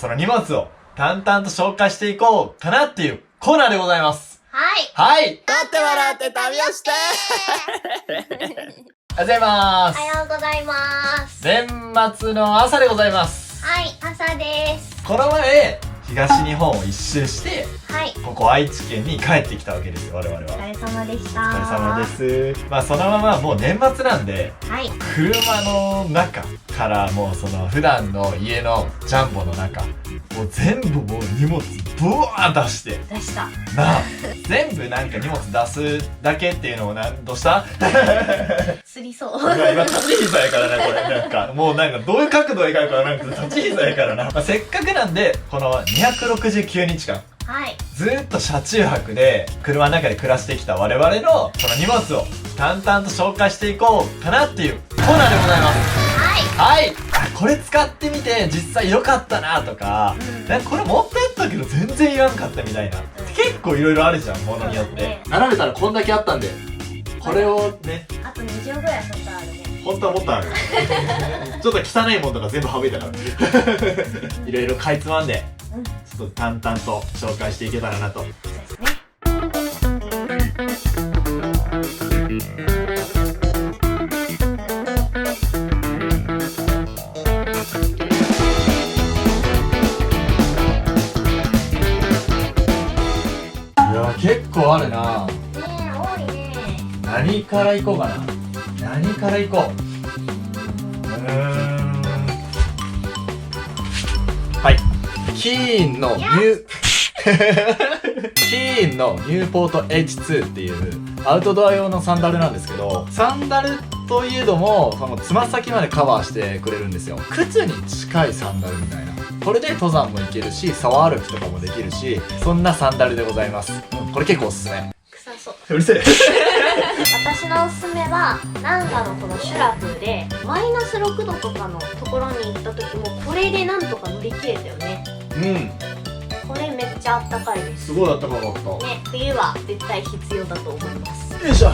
その荷物を淡々と紹介していこうかなっていうコーナーでございます。はい。取ってもらって旅をしておはようございます。おはようございます。年末の朝でございます。はい、朝です。この前、東日本を一周して、はい。ここ愛知県に帰ってきたわけですよ、我々は。お疲れ様でした。お疲れ様です。まあそのままもう年末なんで、はい。車の中からもうその普段の家のジャンボの中、もう全部もう荷物ブワー出して。出した。なあ、全部なんか荷物出すだけっていうのをどうしたすりそう。今立ち膝やからな、これ。なんか、もうなんかどういう角度でいかんからなんか立ち膝やからな。まあ、せっかくなんで、この269日間、はい。ずーっと車中泊で車の中で暮らしてきた我々のこの荷物を淡々と紹介していこうかなっていうコーナーでございます。はい。あ、これ使ってみて実際良かったなとか、なんかこれもっとやったけど全然いらんかったみたいな。結構いろいろあるじゃん、ものによって。並べたらこんだけあったんで、これをね。あと2畳ぐらい外あるね。本当はもっとある。ちょっと汚いものとか全部省いたから。いろいろかいつまんで、ちょっと淡々と紹介していけたらなと。そうですね。いや結構あるな。ねえ、多いね。何からいこうかな。何からいこう。はい。キーンのニューポート H2 っていうアウトドア用のサンダルなんですけど、サンダルといえどもそのつま先までカバーしてくれるんですよ。靴に近いサンダルみたいな。これで登山も行けるし、沢歩きとかもできるし、そんなサンダルでございます。これ結構おすすめ。臭そう。うるせえ。私のおすすめは、ナンガのこのシュラフで、マイナス6度とかのところに行った時も、これでなんとか乗り切れたよね。これめっちゃあったかいです。すごいあったかかった。ね、冬は絶対必要だと思います。よいしょ。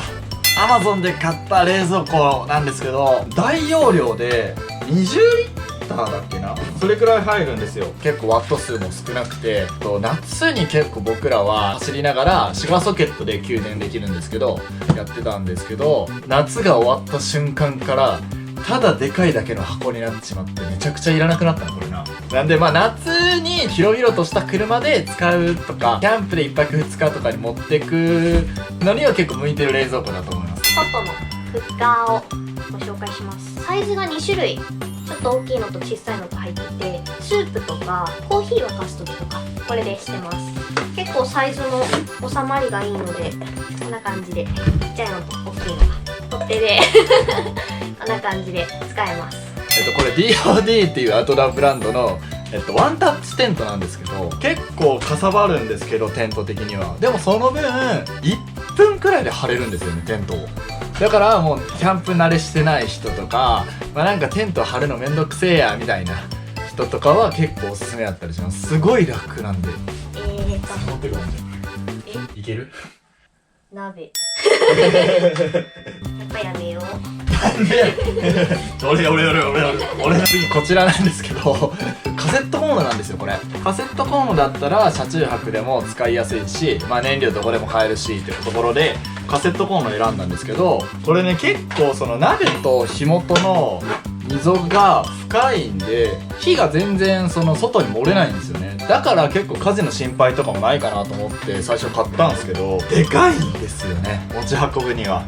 アマゾンで買った冷蔵庫なんですけど、大容量で20リッターだっけな、それくらい入るんですよ。結構ワット数も少なくて、夏に結構僕らは走りながらシガーソケットで給電できるんですけど、やってたんですけど、夏が終わった瞬間からただでかいだけの箱になってしまってめちゃくちゃいらなくなったの、これな。なんでまあ夏に広々とした車で使うとか、キャンプで1泊2日とかに持ってくのには結構向いてる冷蔵庫だと思います。外のフッカーをご紹介します。サイズが2種類、ちょっと大きいのと小さいのと入ってて、スープとかコーヒー沸かす時とかこれでしてます。結構サイズの収まりがいいので、こんな感じでちっちゃいのと大きいのが取っ手でこんな感じで使えます。これ DOD っていうアウトドアブランドのワンタッチテントなんですけど、結構かさばるんですけど、テント的には。でもその分1分くらいで張れるんですよね、テントを。だからもうキャンプ慣れしてない人とか、なんかテント張るのめんどくせえやみたいな人とかは結構おすすめだったりします。すごい楽なんで。持ってくるんじゃん。いける？鍋やっぱやめよう。俺の次こちらなんですけど、カセットコンロなんですよ、これ。カセットコンロだったら車中泊でも使いやすいし、燃料どこでも買えるしっていうところでカセットコンロ選んだんですけど、これね結構その鍋と火元の溝が深いんで、火が全然その外に漏れないんですよね。だから結構火事の心配とかもないかなと思って最初買ったんですけど、でかいんですよね、持ち運ぶには。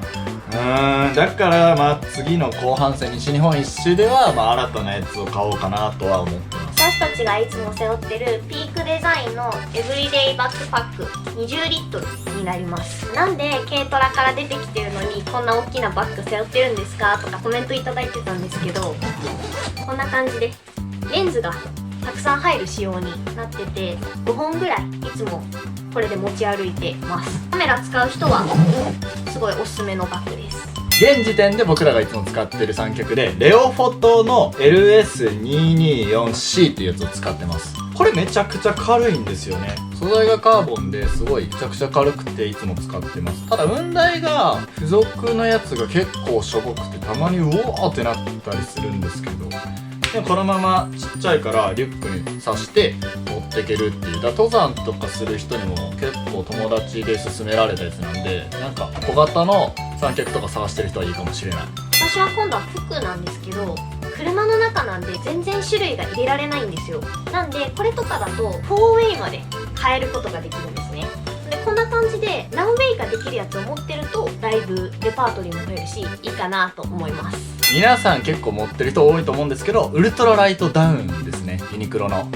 だから次の後半戦西日本一周では新たなやつを買おうかなとは思ってます。私たちがいつも背負ってるピークデザインのエブリデイバックパック20リットルになります。なんで軽トラから出てきてるのにこんな大きなバッグ背負ってるんですかとかコメントいただいてたんですけど、こんな感じでレンズがたくさん入る仕様になってて、5本ぐらいいつもこれで持ち歩いてます。カメラ使う人はすごいおすすめのバッグです。現時点で僕らがいつも使ってる三脚でレオフォトの LS224C っていうやつを使ってます。これめちゃくちゃ軽いんですよね。素材がカーボンですごいめちゃくちゃ軽くていつも使ってます。ただ雲台が付属のやつが結構しょぼくてたまにうおーってなったりするんですけど、でもこのままちっちゃいからリュックに刺して持っていけるっていう。だ登山とかする人にも結構友達で勧められたやつなんで、なんか小型の三脚とか探してる人はいいかもしれない。私は今度は服なんですけど、車の中なんで全然種類が入れられないんですよ。なんでこれとかだと 4way まで変えることができるんですね。でこんな感じで何ウェイができるやつを持ってるとだいぶレパートリーも増えるしいいかなと思います。皆さん結構持ってる人多いと思うんですけど、ウルトラライトダウンですね、ユニクロの。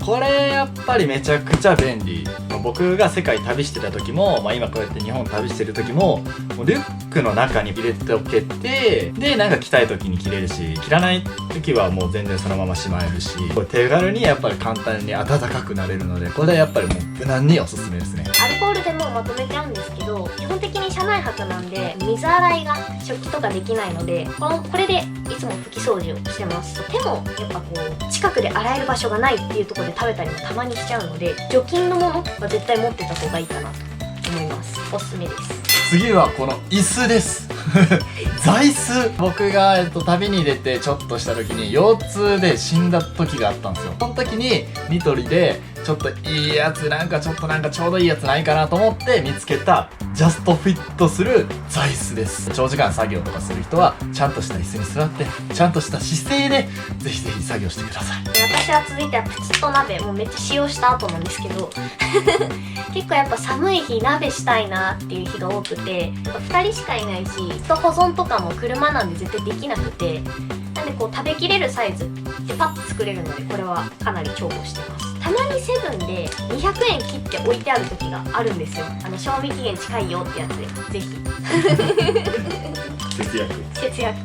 これやっぱりめちゃくちゃ便利。僕が世界旅してた時も、今こうやって日本旅してる時も、もうリュックの中に入れておけて、でなんか着たい時に着れるし、着らない時はもう全然そのまましまえるし、これ手軽にやっぱり簡単に暖かくなれるので、これはやっぱりもう無難におすすめですね。アルコールでもまとめちゃうんですけど、基本的に車内泊なんで水洗いが食器とかできないので、これでいつも拭き掃除をしてます。手もやっぱこう近くで洗える場所がないっていうところで食べたりもたまにしちゃうので、除菌のものは絶対持ってた方がいいかなと思います。おすすめです。次はこの椅子です座椅子。僕が、旅に出てちょっとした時に腰痛で死んだ時があったんですよ。その時にニトリでちょっといいやつ、なんかちょうどいいやつないかなと思って見つけたジャストフィットする座椅子です。長時間作業とかする人はちゃんとした椅子に座ってちゃんとした姿勢でぜひぜひ作業してください。私は続いてはプチッと鍋、もうめっちゃ使用した後なんですけど結構やっぱ寒い日鍋したいなっていう日が多くて、2人しかいないし保存とかも車なんで絶対できなくて、なんでこう食べきれるサイズでパッと作れるので、これはかなり重宝してます。たまにセブンで200円切って置いてある時があるんですよ。賞味期限近いよってやつでぜひ節約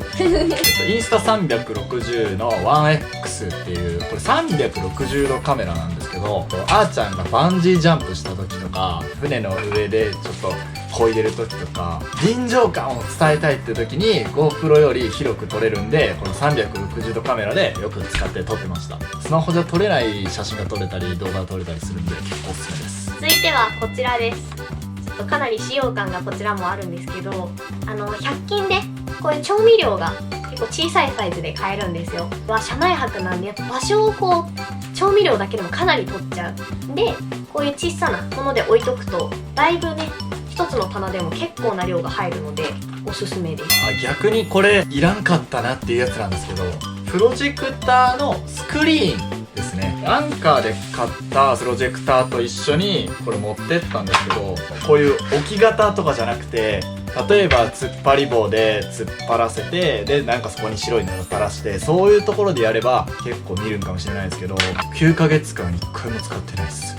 インスタ360の 1X っていう、これ360度カメラなんですけど、あーちゃんがバンジージャンプした時とか、船の上でちょっと漕いでる時とか、臨場感を伝えたいって時に GoPro より広く撮れるんで、この360度カメラでよく使って撮ってました。スマホじゃ撮れない写真が撮れたり動画が撮れたりするんで結構おすすめです。続いてはこちらです。ちょっとかなり使用感がこちらもあるんですけど、100均でこういう調味料が結構小さいサイズで買えるんですよ。車内泊なんでやっぱ場所をこう調味料だけでもかなり取っちゃう。でこういう小さなもので置いとくとだいぶね、一つの棚でも結構な量が入るのでおすすめです。逆にこれいらんかったなっていうやつなんですけど、プロジェクターのスクリーンですね。アンカーで買ったプロジェクターと一緒にこれ持ってったんですけど、こういう置き型とかじゃなくて、例えば突っ張り棒で突っ張らせて、でなんかそこに白い布垂らして、そういうところでやれば結構見るんかもしれないですけど、9ヶ月間1回も使ってないですス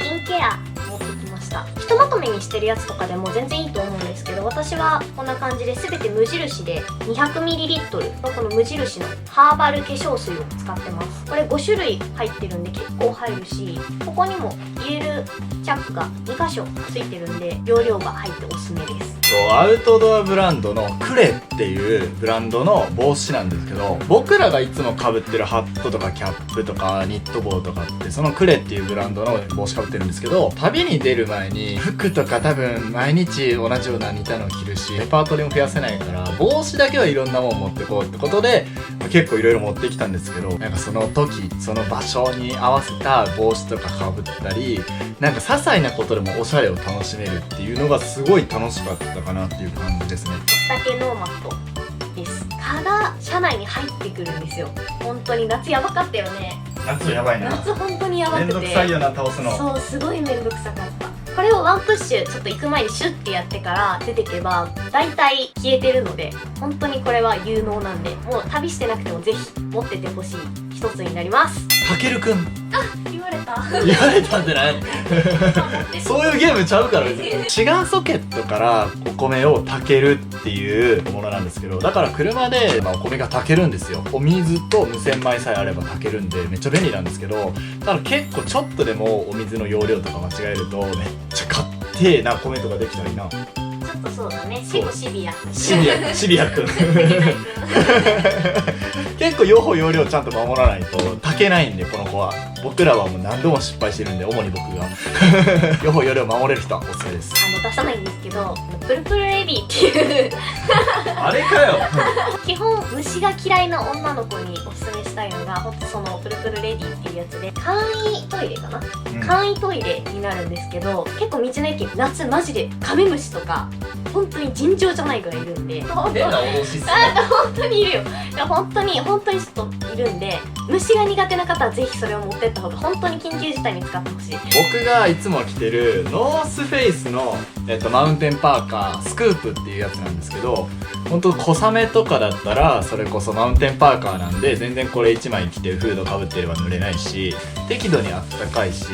キンケア持ってきました。ひとまとめにしてるやつとかでも全然いいと思うんですけど、私はこんな感じで全て無印で 200ml のこの無印のハーバル化粧水を使ってます。これ5種類入ってるんで結構入るし、ここにも入れるチャックが2箇所ついてるんで容量が入っておすすめです。アウトドアブランドのクレっていうブランドの帽子なんですけど、僕らがいつも被ってるハットとかキャップとかニット帽とかってそのクレっていうブランドの帽子被ってるんですけど、旅に出る前に服とか多分毎日同じような似たのを着るし、レパートリーも増やせないから、帽子だけはいろんなもん持ってこうってことで、結構いろいろ持ってきたんですけど、なんかその時その場所に合わせた帽子とか被ったり、なんか些細なことでもおしゃれを楽しめるっていうのがすごい楽しかったかなっていう感じですね。だけノーマットですから車内に入ってくるんですよ。本当に夏やばかったよね。夏やばいな。夏本当にやばくて、めんどくさいよな、倒すの。そうすごいめんどくさかった。これをワンプッシュちょっと行く前にシュッてやってから出てけばだいたい消えてるので、本当にこれは有能なんで、もう旅してなくてもぜひ持っててほしい一つになります。たけるくん、言われた言われたんじゃないそういうゲームちゃうから別に。シガーソケットからお米を炊けるっていうものなんですけど、だから車で、お米が炊けるんですよ。お水と無洗米さえあれば炊けるんでめっちゃ便利なんですけど、ただ結構ちょっとでもお水の容量とか間違えるとめっちゃ買ってな米とかできたりな。ちょっとそうだね、結構シビアシビアくん結構用法用量ちゃんと守らないと炊けないんで、この子は。僕らはもう何度も失敗してるんで、主に僕が用法用量守れる人はおすすめです。出さないんですけど、プルプルレディっていうあれかよ基本虫が嫌いな女の子におすすめしたいのが、ほんとそのプルプルレディっていうやつで、簡易トイレかな、簡易トイレになるんですけど、結構道の駅夏マジでカメムシとか本当に尋常じゃないぐらいいるんで、変な脅しっすね。本当にいるよ。いや本当にちょっといるんで、虫が苦手な方はぜひそれを持ってった方が本当に緊急事態に使ってほしい。僕がいつも着てるノースフェイスの、マウンテンパーカースクープっていうやつなんですけど、本当小雨とかだったらそれこそマウンテンパーカーなんで、全然これ1枚着てるフードかぶってれば濡れないし、適度にあったかいし、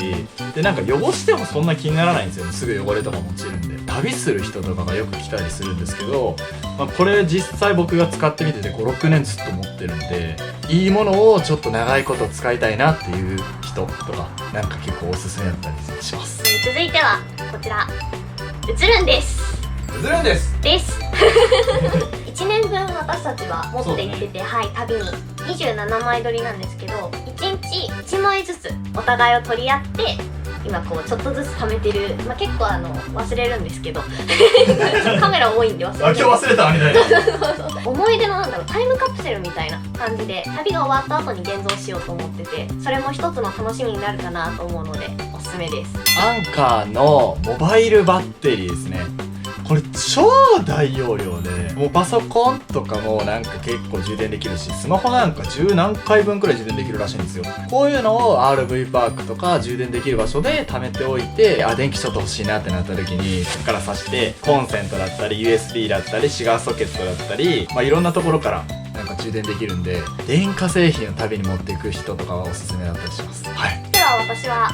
でなんか汚してもそんな気にならないんですよ。すぐ汚れとかも落ちるんで。旅する人とかがよく着たりするんですけど、これ実際僕が使ってみてて 5,6 年ずっと持ってるんで、いいものをちょっと長いこと使いたいなっていう人とかなんか結構おすすめだったりします。続いてはこちら、映るんですずるんです1年分私たちは持って行ってて、はい、旅に27枚撮りなんですけど、1日1枚ずつお互いを取り合って今こうちょっとずつ貯めてる、結構忘れるんですけどカメラ多いんで忘れる。今日忘れたみたいな思い出のタイムカプセルみたいな感じで旅が終わった後に現像しようと思ってて、それも一つの楽しみになるかなと思うのでおすすめです。アンカーのモバイルバッテリーですね。これ超大容量で、もうパソコンとかもなんか結構充電できるし、スマホなんか10何回分くらい充電できるらしいんですよ。こういうのを RV パークとか充電できる場所で貯めておいて、電気ちょっと欲しいなってなった時にそこから挿して、コンセントだったり USB だったりシガーソケットだったり、いろんなところからなんか充電できるんで、電化製品を旅に持っていく人とかはおすすめだったりします。はい。では私は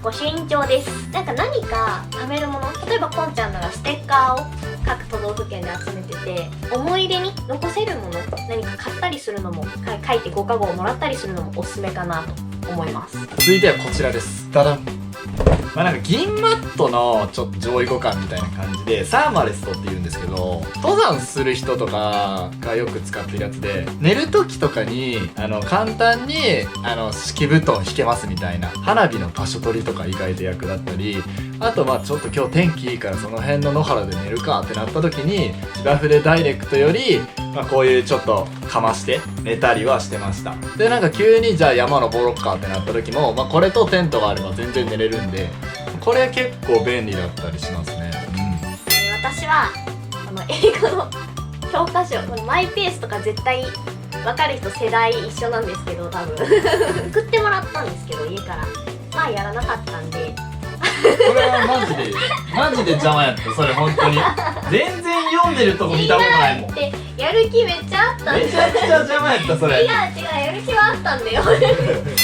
御朱印帳です。何か貯めるもの、例えばこんちゃんならステッカーを各都道府県で集めてて、思い出に残せるもの、何か買ったりするのも、書いてご加護をもらったりするのもおすすめかなと思います。続いてはこちらです。ダダン。なんか銀マットのちょっと上位互換みたいな感じで、サーマレストって言うんですけど、登山する人とかがよく使ってるやつで、寝る時とかに簡単に敷布団引けますみたいな、花火の場所取りとか意外と役立ったり、あとちょっと今日天気いいからその辺の野原で寝るかってなった時に、芝生でダイレクトよりこういうちょっとかまして寝たりはしてました。でなんか急にじゃあ山登ろっかってなった時も、これとテントがあれば全然寝れるんで、これ結構便利だったりしますね。私は英語の教科書、マイペースとか絶対分かる人世代一緒なんですけど、多分送ってもらったんですけど家からやらなかったんでこれはマジで邪魔やった。それ本当に全然読んでるとこ見たことないもん。でやる気めっちゃあったんでめちゃくちゃ邪魔やったそれ。違うやる気はあったんだよ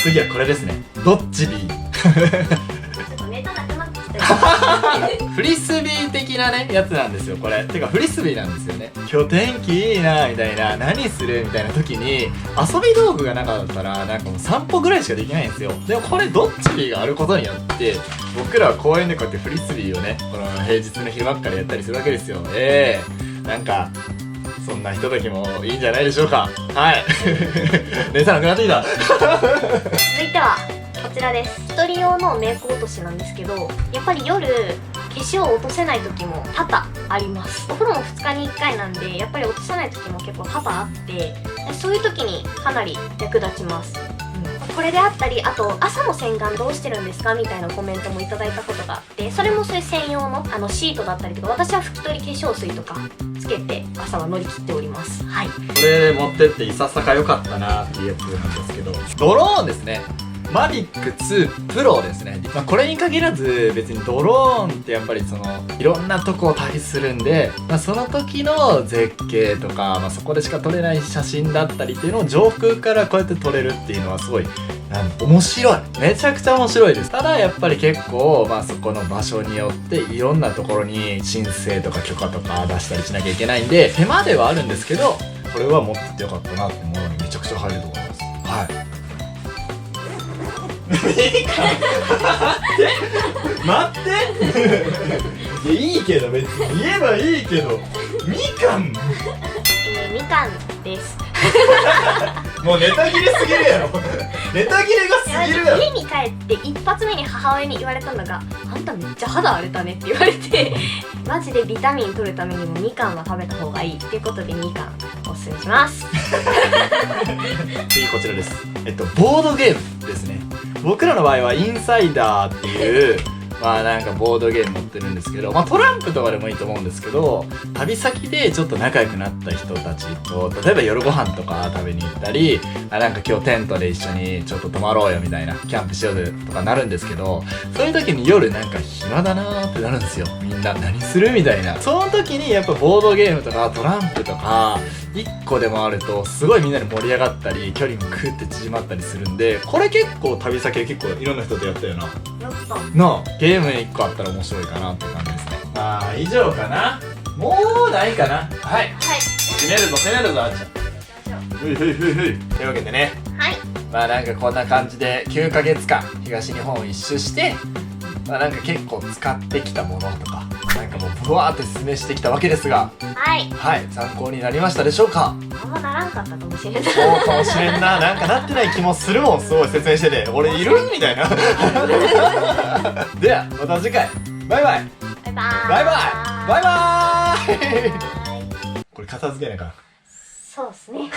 次はこれですね。どっちビーちょっとネタなくなってきたよフリスビー的なねやつなんですよこれ。てかフリスビーなんですよね。今日天気いいなみたいな、何するみたいな時に遊び道具がなかったらなんかもう散歩ぐらいしかできないんですよ。でもこれどっちビーがあることによって僕らは公園でこうやってフリスビーをね、この平日の昼ばっかりやったりするわけですよ。なんかそんなひとときもいいんじゃないでしょうか。はいネタなくなってきた続いてはこちらです。一人用のメイク落としなんですけど、やっぱり夜化粧を落とせない時も多々あります。お風呂も2日に1回なんで、やっぱり落とせない時も結構多々あって、そういう時にかなり役立ちます。これであったり、あと朝の洗顔どうしてるんですかみたいなコメントもいただいたことがあって、それもそれ専用のシートだったりとか、私は拭き取り化粧水とかつけて朝は乗り切っております。はい。これ持ってっていささか良かったなっていうやつなんですけど、ドローンですね。マビック2プロですね。これに限らず別にドローンってやっぱりいろんなとこを旅するんで、その時の絶景とか、そこでしか撮れない写真だったりっていうのを上空からこうやって撮れるっていうのはすごい面白い。めちゃくちゃ面白いです。ただやっぱり結構そこの場所によっていろんなところに申請とか許可とか出したりしなきゃいけないんで手間ではあるんですけど、これは持っててよかったなってものにめちゃくちゃ入ると思います。はい。待っていいけど別に言えばいいけどみかんみかんですもうネタ切れすぎるやろネタ切れがすぎるやろ。家に帰って一発目に母親に言われたのが「あんためっちゃ肌荒れたね」って言われてマジでビタミン取るためにもみかんは食べた方がいいっていうことでみかんおすすめします次こちらです。ボードゲームですね。僕らの場合はインサイダーっていうまあなんかボードゲーム持ってるんですけど、まあトランプとかでもいいと思うんですけど、旅先でちょっと仲良くなった人たちと例えば夜ご飯とか食べに行ったり、なんか今日テントで一緒にちょっと泊まろうよみたいな、キャンプしようぜとかなるんですけど、そういう時に夜なんか暇だなーってなるんですよ。みんな何するみたいな。その時にやっぱボードゲームとかトランプとか1個でもあるとすごいみんなで盛り上がったり距離もグーって縮まったりするんで、これ結構旅先で結構いろんな人とやったよな。やったのゲーム1個あったら面白いかなっていう感じですね。まあ以上かな。もうないかな。はい、はい攻めるぞ攻めるぞあっちゃん。ふいふいふいふい。というわけでね、はいまあなんかこんな感じで9ヶ月間東日本を一周して、まあなんか結構使ってきたものとかなんかもうブワーって説明してきたわけですが、はいはい参考になりましたでしょうか。あんまならんかったかもしれないそうかもしれんな。なんかなってない気もするもん。すごい説明してて俺いるみたいなではまた次回バイバイバイバーイバイバイバイバーイこれ片付けなあかん。そうっすね